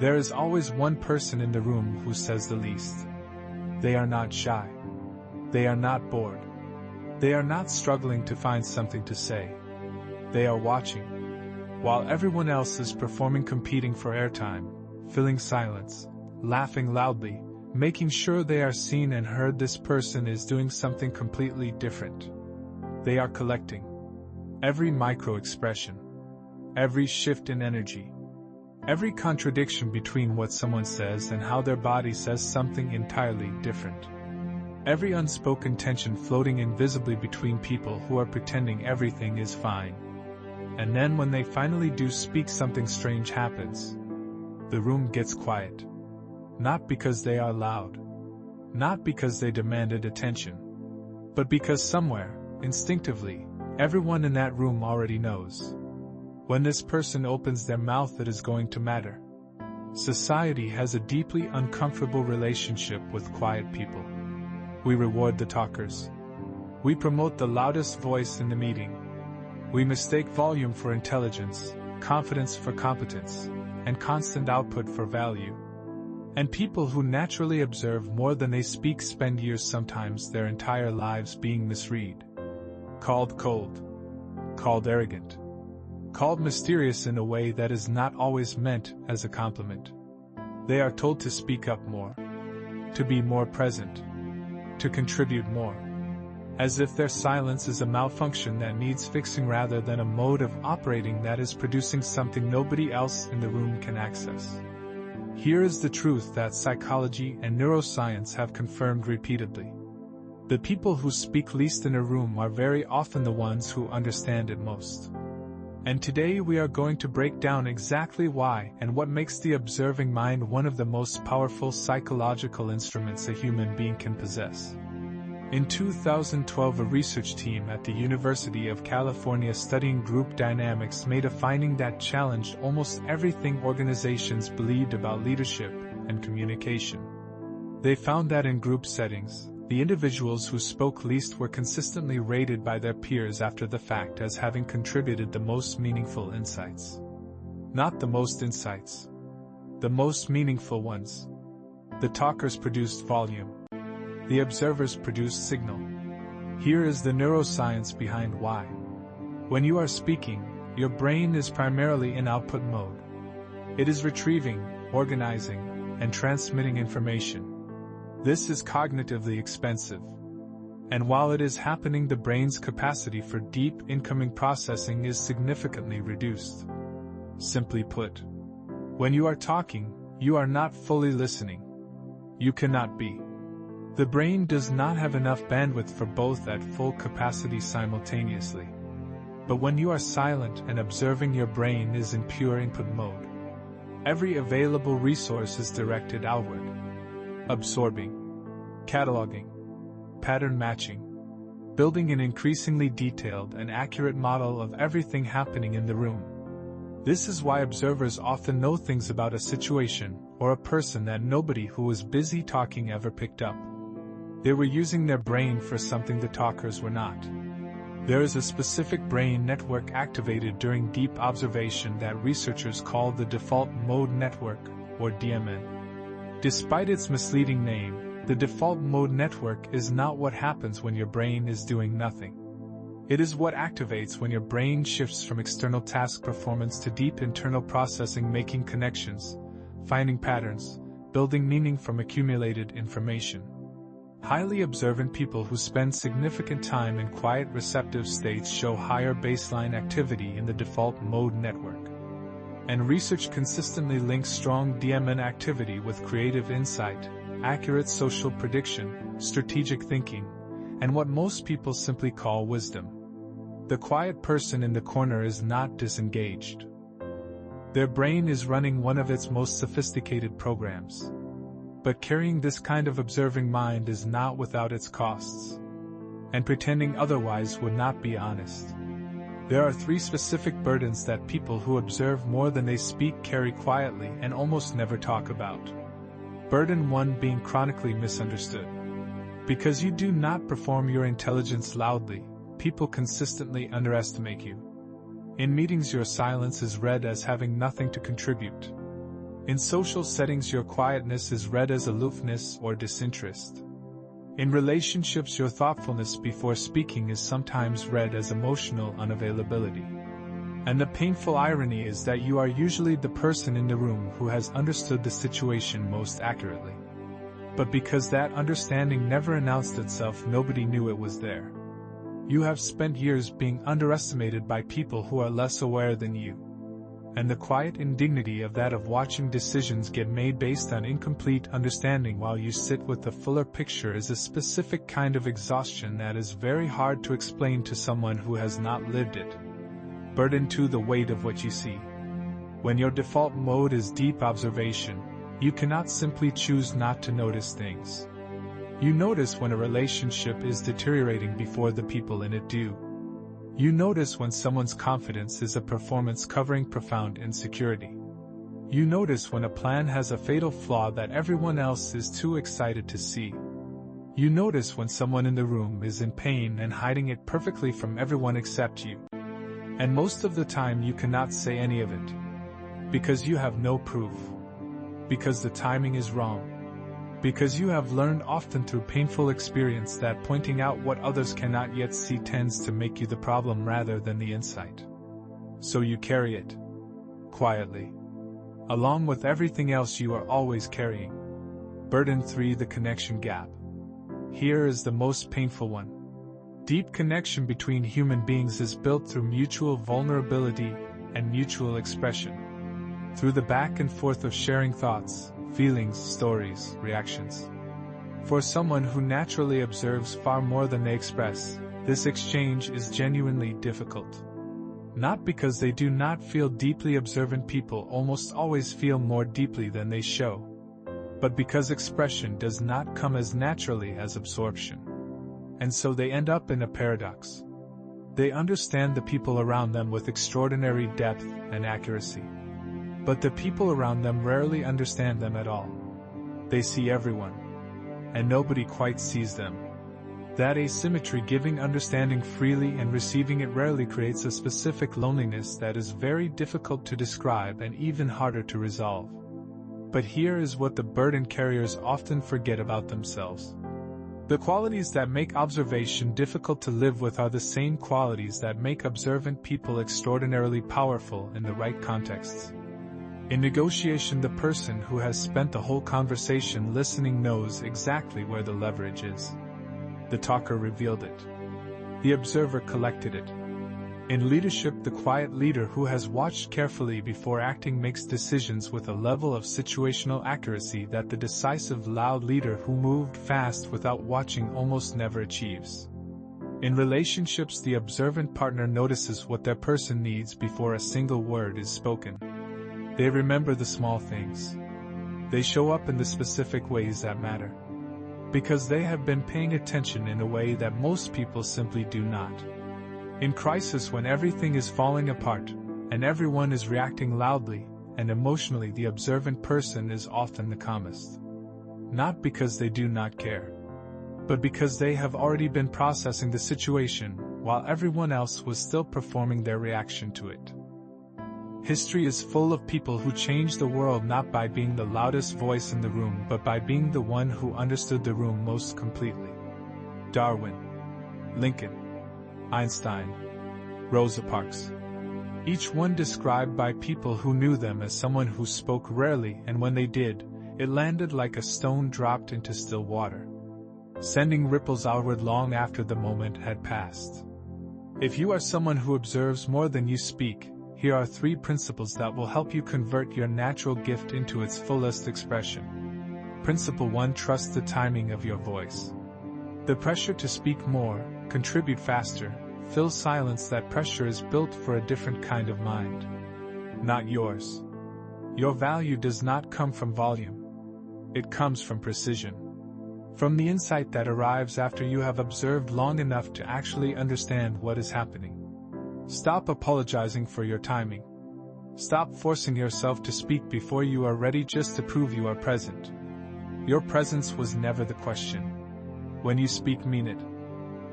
There is always one person in the room who says the least. They are not shy. They are not bored. They are not struggling to find something to say. They are watching. While everyone else is performing, competing for airtime, filling silence, laughing loudly, making sure they are seen and heard, this person is doing something completely different. They are collecting every micro-expression, every shift in energy, every contradiction between what someone says and how their body says something entirely different. Every unspoken tension floating invisibly between people who are pretending everything is fine. And then when they finally do speak, something strange happens. The room gets quiet. Not because they are loud. Not because they demanded attention. But because somewhere, instinctively, everyone in that room already knows. When this person opens their mouth, it is going to matter. Society has a deeply uncomfortable relationship with quiet people. We reward the talkers. We promote the loudest voice in the meeting. We mistake volume for intelligence, confidence for competence, and constant output for value. And people who naturally observe more than they speak spend years, sometimes their entire lives, being misread. Called cold. Called arrogant. Called mysterious in a way that is not always meant as a compliment. They are told to speak up more. To be more present. To contribute more. As if their silence is a malfunction that needs fixing rather than a mode of operating that is producing something nobody else in the room can access. Here is the truth that psychology and neuroscience have confirmed repeatedly. The people who speak least in a room are very often the ones who understand it most. And today we are going to break down exactly why and what makes the observing mind one of the most powerful psychological instruments a human being can possess. In 2012, a research team at the University of California studying group dynamics made a finding that challenged almost everything organizations believed about leadership and communication. They found that in group settings, the individuals who spoke least were consistently rated by their peers after the fact as having contributed the most meaningful insights. Not the most insights. The most meaningful ones. The talkers produced volume. The observers produce signal. Here is the neuroscience behind why. When you are speaking, your brain is primarily in output mode. It is retrieving, organizing, and transmitting information. This is cognitively expensive. And while it is happening, the brain's capacity for deep incoming processing is significantly reduced. Simply put, when you are talking, you are not fully listening. You cannot be. The brain does not have enough bandwidth for both at full capacity simultaneously. But when you are silent and observing, your brain is in pure input mode. Every available resource is directed outward. Absorbing, cataloging, pattern matching, building an increasingly detailed and accurate model of everything happening in the room. This is why observers often know things about a situation or a person that nobody who was busy talking ever picked up. They were using their brain for something the talkers were not. There is a specific brain network activated during deep observation that researchers call the default mode network, or DMN. Despite its misleading name, the default mode network is not what happens when your brain is doing nothing. It is what activates when your brain shifts from external task performance to deep internal processing, making connections, finding patterns, building meaning from accumulated information. Highly observant people who spend significant time in quiet receptive states show higher baseline activity in the default mode network. And research consistently links strong DMN activity with creative insight, accurate social prediction, strategic thinking, and what most people simply call wisdom. The quiet person in the corner is not disengaged. Their brain is running one of its most sophisticated programs. But carrying this kind of observing mind is not without its costs. And pretending otherwise would not be honest. There are 3 specific burdens that people who observe more than they speak carry quietly and almost never talk about. Burden 1, being chronically misunderstood. Because you do not perform your intelligence loudly, people consistently underestimate you. In meetings, your silence is read as having nothing to contribute. In social settings, your quietness is read as aloofness or disinterest. In relationships, your thoughtfulness before speaking is sometimes read as emotional unavailability. And the painful irony is that you are usually the person in the room who has understood the situation most accurately. But because that understanding never announced itself, nobody knew it was there. You have spent years being underestimated by people who are less aware than you. And the quiet indignity of that of watching decisions get made based on incomplete understanding while you sit with the fuller picture is a specific kind of exhaustion that is very hard to explain to someone who has not lived it. Burden to the weight of what you see. When your default mode is deep observation, you cannot simply choose not to notice things. You notice when a relationship is deteriorating before the people in it do. You notice when someone's confidence is a performance covering profound insecurity. You notice when a plan has a fatal flaw that everyone else is too excited to see. You notice when someone in the room is in pain and hiding it perfectly from everyone except you. And most of the time you cannot say any of it. Because you have no proof. Because the timing is wrong. Because you have learned often through painful experience that pointing out what others cannot yet see tends to make you the problem rather than the insight. So you carry it. Quietly. Along with everything else you are always carrying. Burden 3: the connection gap. Here is the most painful one. Deep connection between human beings is built through mutual vulnerability and mutual expression. Through the back and forth of sharing thoughts, feelings, stories, reactions. For someone who naturally observes far more than they express, this exchange is genuinely difficult. Not because they do not feel deeply. Observant people almost always feel more deeply than they show. But because expression does not come as naturally as absorption. And so they end up in a paradox. They understand the people around them with extraordinary depth and accuracy. But the people around them rarely understand them at all. They see everyone. And nobody quite sees them. That asymmetry, giving understanding freely and receiving it rarely, creates a specific loneliness that is very difficult to describe and even harder to resolve. But here is what the burden carriers often forget about themselves. The qualities that make observation difficult to live with are the same qualities that make observant people extraordinarily powerful in the right contexts. In negotiation, the person who has spent the whole conversation listening knows exactly where the leverage is. The talker revealed it. The observer collected it. In leadership, the quiet leader who has watched carefully before acting makes decisions with a level of situational accuracy that the decisive, loud leader who moved fast without watching almost never achieves. In relationships, the observant partner notices what their person needs before a single word is spoken. They remember the small things. They show up in the specific ways that matter. Because they have been paying attention in a way that most people simply do not. In crisis, when everything is falling apart, and everyone is reacting loudly and emotionally, the observant person is often the calmest. Not because they do not care, but because they have already been processing the situation, while everyone else was still performing their reaction to it. History is full of people who changed the world not by being the loudest voice in the room but by being the one who understood the room most completely. Darwin, Lincoln, Einstein, Rosa Parks. Each one described by people who knew them as someone who spoke rarely, and when they did, it landed like a stone dropped into still water, sending ripples outward long after the moment had passed. If you are someone who observes more than you speak, here are 3 principles that will help you convert your natural gift into its fullest expression. Principle 1: trust the timing of your voice. The pressure to speak more, contribute faster, fill silence. That pressure is built for a different kind of mind. Not yours. Your value does not come from volume. It comes from precision. From the insight that arrives after you have observed long enough to actually understand what is happening. Stop apologizing for your timing. Stop forcing yourself to speak before you are ready just to prove you are present. Your presence was never the question. When you speak, mean it.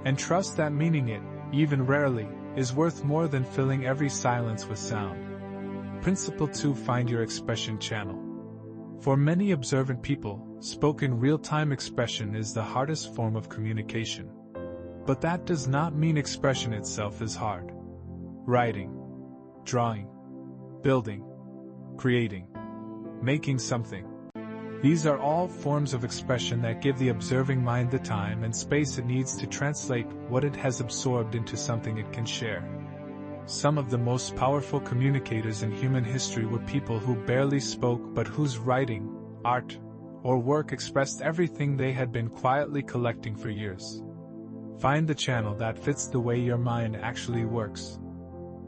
And trust that meaning it, even rarely, is worth more than filling every silence with sound. Principle 2: find your expression channel. For many observant people, spoken real-time expression is the hardest form of communication. But that does not mean expression itself is hard. Writing, drawing, building, creating, making something. These are all forms of expression that give the observing mind the time and space it needs to translate what it has absorbed into something it can share. Some of the most powerful communicators in human history were people who barely spoke but whose writing, art, or work expressed everything they had been quietly collecting for years. Find the channel that fits the way your mind actually works,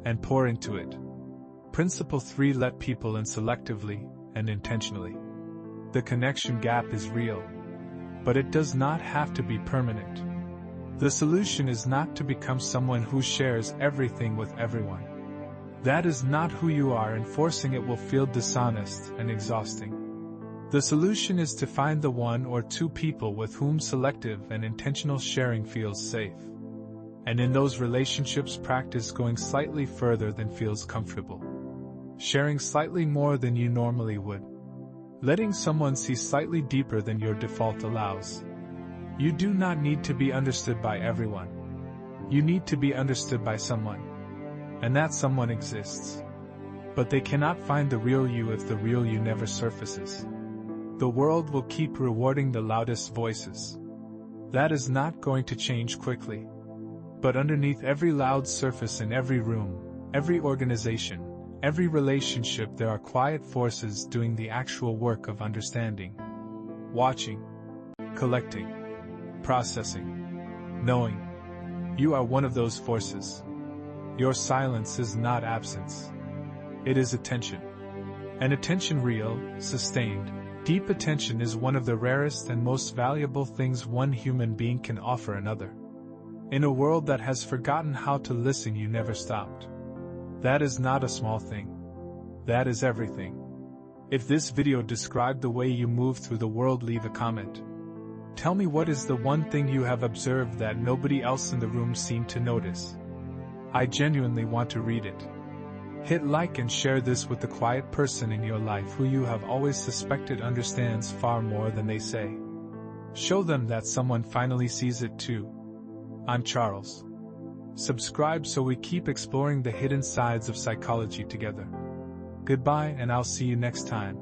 and pour into it. Principle 3: Let people in selectively and intentionally. The connection gap is real, but it does not have to be permanent. The solution is not to become someone who shares everything with everyone. That is not who you are, and forcing it will feel dishonest and exhausting. The solution is to find the one or two people with whom selective and intentional sharing feels safe. And in those relationships, practice going slightly further than feels comfortable. Sharing slightly more than you normally would. Letting someone see slightly deeper than your default allows. You do not need to be understood by everyone. You need to be understood by someone. And that someone exists. But they cannot find the real you if the real you never surfaces. The world will keep rewarding the loudest voices. That is not going to change quickly. But underneath every loud surface in every room, every organization, every relationship, there are quiet forces doing the actual work of understanding, watching, collecting, processing, knowing. You are one of those forces. Your silence is not absence. It is attention. And attention, real, sustained, deep attention, is one of the rarest and most valuable things one human being can offer another. In a world that has forgotten how to listen, you never stopped. That is not a small thing. That is everything. If this video described the way you move through the world, leave a comment. Tell me, what is the one thing you have observed that nobody else in the room seemed to notice? I genuinely want to read it. Hit like and share this with the quiet person in your life who you have always suspected understands far more than they say. Show them that someone finally sees it too. I'm Charles. Subscribe so we keep exploring the hidden sides of psychology together. Goodbye, and I'll see you next time.